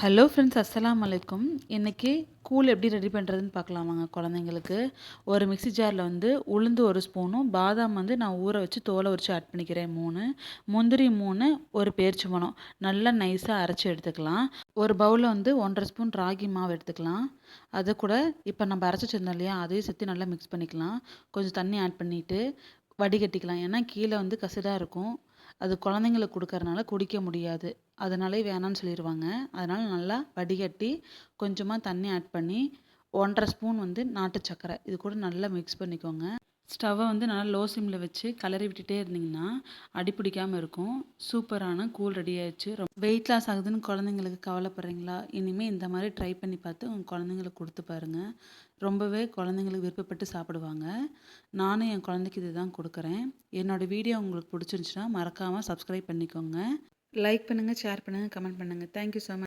Hello friends, அஸ்ஸலாமு அலைக்கும். இன்றைக்கி கூழ் எப்படி ரெடி பண்ணுறதுன்னு பார்க்கலாம் வாங்க. குழந்தைங்களுக்கு ஒரு மிக்ஸி ஜாரில் வந்து உளுந்து 1 ஸ்பூனும், பாதாம் வந்து நான் ஊற வச்சு தோலை உரித்து ஆட் பண்ணிக்கிறேன் 3, முந்திரி 3, ஒரு பேரிச்சம்பழம் நல்லா நைஸாக அரைச்சி எடுத்துக்கலாம். ஒரு பவுலில் வந்து 1½ ஸ்பூன் ராகி மாவு எடுத்துக்கலாம். அதை கூட இப்போ நம்ம அரைச்சி வச்சிருந்தோம் இல்லையா, அதையும் சேர்த்து நல்லா மிக்ஸ் பண்ணிக்கலாம். கொஞ்சம் தண்ணி ஆட் பண்ணிவிட்டு வடிகட்டிக்கலாம். ஏன்னா கீழே வந்து கசடாக இருக்கும், அது குழந்தைங்களுக்கு கொடுக்கறனால குடிக்க முடியாது, அதனாலே வேணான்னு சொல்லிடுவாங்க. அதனால் நல்லா வடிகட்டி கொஞ்சமாக தண்ணி ஆட் பண்ணி 1½ ஸ்பூன் வந்து நாட்டு சர்க்கரை இது கூட நல்லா மிக்ஸ் பண்ணிக்கோங்க. ஸ்டவ்வை வந்து நல்லா லோ சிம்மில் வச்சு கிளறி விட்டுட்டே இருந்திங்கன்னா அடி பிடிக்காமல் இருக்கும். சூப்பரான கூழ் ரெடி ஆயிடுச்சு. வெயிட் லாஸ் ஆகுதுன்னு குழந்தைங்களுக்கு கவலைப்படுறீங்களா? இனிமேல் இந்த மாதிரி ட்ரை பண்ணி பார்த்து உங்கள் குழந்தைங்களுக்கு கொடுத்து பாருங்கள். ரொம்பவே குழந்தைங்களுக்கு விருப்பப்பட்டு சாப்பிடுவாங்க. நானும் என் குழந்தைக்கு இது தான் கொடுக்குறேன். என்னோடய வீடியோ உங்களுக்கு பிடிச்சிருந்துச்சுன்னா மறக்காமல் சப்ஸ்கிரைப் பண்ணிக்கோங்க. லைக் பண்ணுங்கள், ஷேர் பண்ணுங்கள், கமெண்ட் பண்ணுங்கள். Thank you so much.